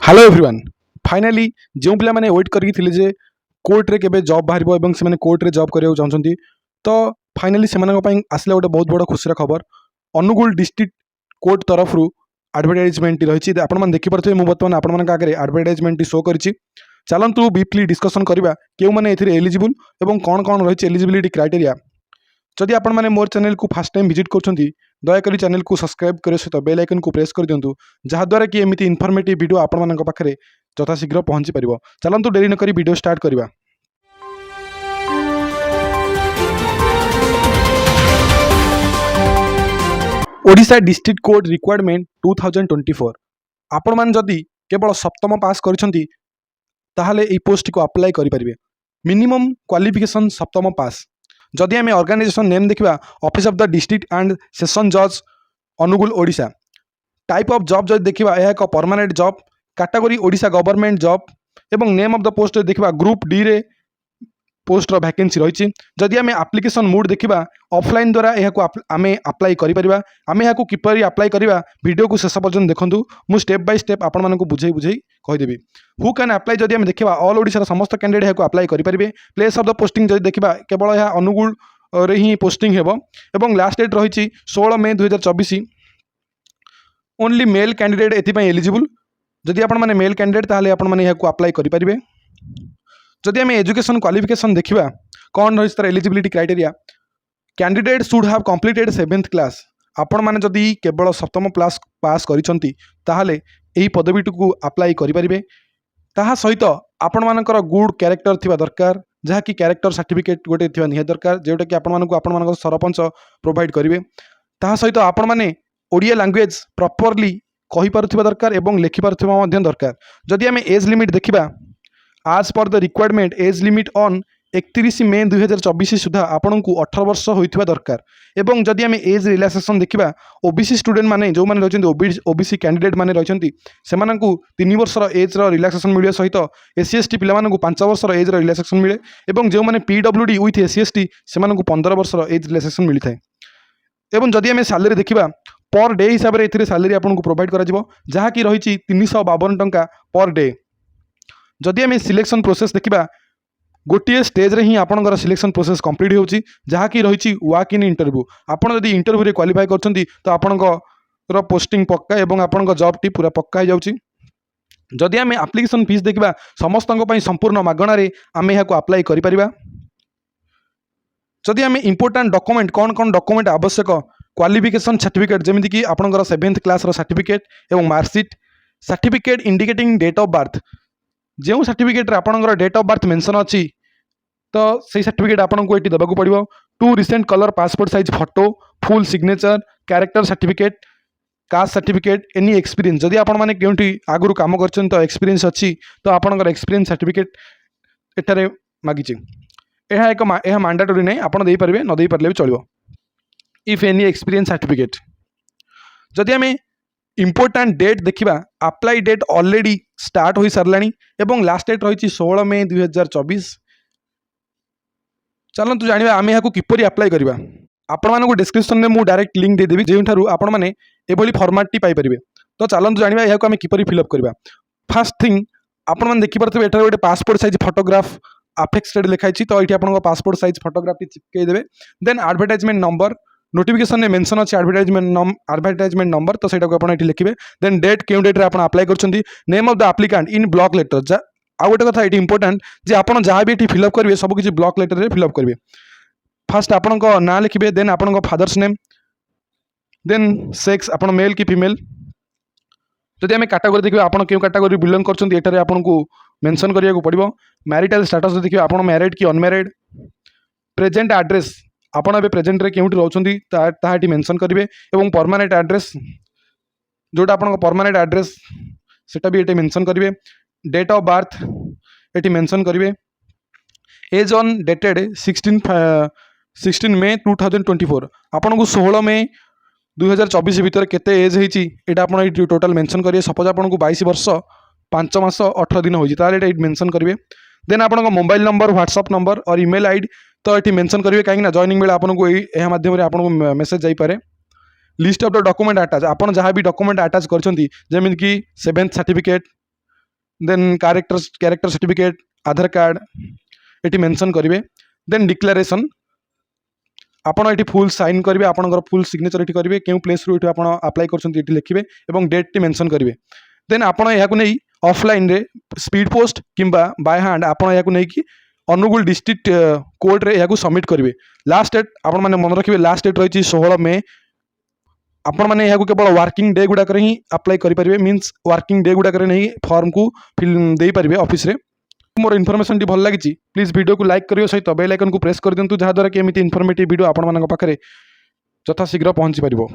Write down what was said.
Hello everyone. Finally जो पिला माने वेट करके थिले जे कोर्ट रे केबे जॉब बाहरिबो एवं से माने कोर्ट रे जॉब करियो चाहछंती तो फाइनाली से मानक पई आसले गोटे बहुत बड़ खुशी खबर अनुगुल डिस्ट्रिक्ट कोर्ट तरफ रु एडवर्टाइजमेंट रही आपण मैंने देखिपे मुझे बर्तमान आपण मान आगे एडवर्टाइजमेंट शो करी। चलतु ब्रीफली डिस्कसन करवा क्यों मैंने एलिजिबल और कौन कौन रही एलिजिबिलिटी क्राइटेरिया। जदि आपण मैंने मोर चैनल को फास्ट टाइम विजिट कर दयाकोरी चैनल को सब्सक्राइब करने सहित बेल आइकन को प्रेस कर दिंतु जहाद्वारा कि एमती इनफॉर्मेटिव वीडियो आपण मान पाखे यथाशीघ्र पहुंची पार। चलतु डेरी नक वीडियो स्टार्ट करवा। ओडिशा डिस्ट्रिक्ट कोर्ट रिक्वायरमेंट 2024 आपण मान जदि केवल सप्तम पास करछंती ताहले एई पोस्ट को अप्लाई करि परिबे। मिनिमम क्वालिफिकेशन सप्तम पास। जदि आम ऑर्गेनाइजेशन नेम देखा office of the district and session जज Angul Odisha. Type of job जब देखा यह एक permanent job category Odisha government job एवं नेम ऑफ द पोस्ट देखा ग्रुप डी रे पोस्ट वैकेंसी रही। जदि आम एप्लिकेशन मोड देखा ऑफलाइन द्वारा यह आम अप्लाई करें आम यहाँ किपर अप्लाई करवा वीडियो को शेष पर्यटन देखूँ मुझे स्टेप बाय स्टेप आपण मानक बुझे बुझे कहीदेवी। हु कैन अप्लाई जदि आम देखा ऑल ओडिशा समस्त कैंडिडेट यहाँ अप्लाई करेंगे। प्लेस ऑफ द पोस्टिंग जब देखा केवल यह अनुगुल रे ही पोस्टिंग हो। लास्ट डेट रही 16 मई 2024। ओनली मेल कैंडिडेट एथिपाई एलिजिबल। जदि आपण माने मेल कैंडिडेट ताहले आपण माने यहाँ अप्लाई करेंगे। जदि आम एजुकेशन क्वालिफिकेशन देखा कौन रही तार eligibility criteria candidate should have completed 7th class. आपण माने जदि केवल सप्तम क्लास पास करिसंती ताहले एही पदवीटी को अप्लाई करेंगे। ताहा सहित आपण मानकर गुड कैरेक्टर थिबा दरकार जहाँकि कैरेक्टर सर्टिफिकेट गोटे थिबा निहा दरकार जोटा कि आपण मानक आपण मानक सरपंच प्रोवाइड करेंगे। ताहा सहित आपण माने ओडिया लैंग्वेज प्रॉपर्ली कहि पारुथिबा दरकार एवं लिखि पारुथिबा मध्य दरकार। जदि आम एज लिमिट देखा आज पर the requirement age limit on 31 मई 2024 सुधा आपण को 18 वर्ष होइथिबा दरकार। एवं जदि आम एज रिलैक्सेशन देखा ओबीसी स्टूडेंट माने जो माने रहिसंती ओबीसी कैंडिडेट माने रहिसंती सेमानंकु 3 वर्षर एज रो रिलैक्सेशन मिले सहित एससी एसटी पिला मानंकु 5 वर्षर एज रो रिलैक्सेशन मिले एवं जो माने पीडब्ल्यूडी विथ एससी एसटी सेमानंकु 15 वर्षर एज रिलैक्सेशन मिली थाए। एवं जदि आम सैलरी देखा पर डे हिसाब से सैलरी आपको प्रोवाइड करा जहाँकि रही 352 टंका पर डे। जदि आम सिलेक्शन प्रोसेस देखा गोटे स्टेज रे ही आपंकर सिलेक्शन प्रोसेस कंप्लीट होची जहाँकि रही वाक इन इंटरव्यू। आपड़ जदि इंटरव्यू रे क्वालिफाई करछंती तो आपंकर पोस्टिंग पक्का एवं आपंकर जॉब टी पूरा पक्का हो जाउची। जदि आम एप्लिकेशन फीस देखा समस्त संपूर्ण मागणार आम यहाँ अप्लाई करिपरिबा। जदि आम इंपोर्टेंट डॉक्यूमेंट कौन कौन डॉक्यूमेंट आवश्यक क्वालिफिकेशन सर्टिफिकेट जमीन कि आपंकर 7th क्लास सर्टिफिकेट एवं marksheet certificate indicating date of birth जो सर्टिफिकेट आपंकर डेट ऑफ बर्थ मेंशन अच्छी तो से सर्टिफिकेट आपको ये देवाक पड़ो। 2 recent colour passport size photo full signature character certificate caste certificate any experience जदि आपण माने केउंठी आगुरु काम करछन तो एक्सपीरियंस अच्छी तो आपंकर एक्सपीरियंस सर्टिफिकेट एठारे मागिचे। यह एक यह मैंडेटरी नहीं आप दे पारे न दे पारे भी चलो। इफ एनी एक्सपीरियंस सर्टिफिकेट जदि आम इंपोर्टेंट डेट देखा अप्लाई डेट ऑलरेडी स्टार्ट हो सारा एवं लास्ट डेट रही 16 मई 2024। चलतु जाना आम यहाँ किपर अप्लाई करवा। आपण मानक डिस्क्रिप्शन में मुझे डायरेक्ट लिंक देदेवी जो आपण मैंने ये फॉर्मेट पाइपर। तो चलतु जाना यहाँ आम किपर फिलअप करवा। फास्ट थिंग आपण मैंने देखिपे ये गोटे पासपोर्ट साइज फोटोग्राफ अफेक्स लिखाई तो ये आप पासपोर्ट साइज फोटोग्राफ चिपकईदेवे। देन एडवर्टाइजमेंट नंबर नोटिफिकेशन में मेंशन अच्छे एडवर्टाइजमेंट नंबर तो सही आप लिखे। देन डेट क्यों डेट आप अप्लाई कर name of the applicant in block letter. आ गोटे कथा ये इंपोर्टेंट जे आप जहाँ भी ये फिलअप करेंगे सब किसी ब्लॉक लेटर में फिलअप करेंगे। फास्ट आपण ना लिखे देन आपण फादर्स नेम देन सेक्स आप मेल कि फीमेल। जदि आम कैटेगरी देखिए आप क्यों कैटेगरी बिलोंग कर आपको मेंशन करिया पड़ो। मैरिटल स्टेटस देखिए आप मैरिड कि अनमैरिड। प्रेजेंट एड्रेस आपड़ ए प्रेजेंट रे क्यों रोचे मेंशन करेंगे और परमानेंट एड्रेस जोटा आप परमानेंट एड्रेस सेटा भी ये मेंशन करेंगे। डेट ऑफ बर्थ ये मेंशन करेंगे। एज ऑन डेटेड 16 मई 2024 आपन को 16 मई 2024 भितर केते एज होती आप टोटाल मेंशन करेंगे। सपोज आपन को 22 वर्ष 5 मास 18 दिन होती मेंशन करेंगे। देन आप मोबाइल नंबर व्हाट्सअप नंबर और ईमेल आईडी तो ये मेंशन करेंगे कहीं जॉइनिंग बेले आपको यह माध्यम आपको मेसेज जापे। List of the document attach आप जहाँ भी डॉक्यूमेंट अटैच करछंती जमीन कि 7th certificate then character certificate Aadhaar card ये मेंशन करेंगे। देन डिक्लेरेशन आपण ये फुल साइन करेंगे, आपंकर फुल सिग्नेचर ये करेंगे, क्यों प्लेस रु ये अप्लाई कर लिखे और डेट टी मेंशन करेंगे। देन आपण यहाँ नहीं ऑफलाइन रे स्पीड पोस्ट किंबा बाय हैंड आपण यहाँ नहीं कि अनुगुल डिस्ट्रिक्ट कोर्ट रे यहाँ सबमिट करेंगे। लास्ट डेट आपण मैंने मन रखिए, लास्ट डेट रही 16 मे। आपण मैंने यहाँ केवल वर्किंग डे गुड़ाक ही अप्लाई करेंगे, मीन्स वर्किंग डे गुड़ाक नहीं फॉर्म को फिल दे पारे ऑफिस रे। मोर इनफॉरमेशन टी भल लगी प्लीज वीडियो को लाइक करियो सहित बेल आइकन को प्रेस कर दिंतु, जहाँद्वारा कि एमती इनफॉर्मेटिव वीडियो आपण पाखे यथाशीघ्र पहुँची पारिबो।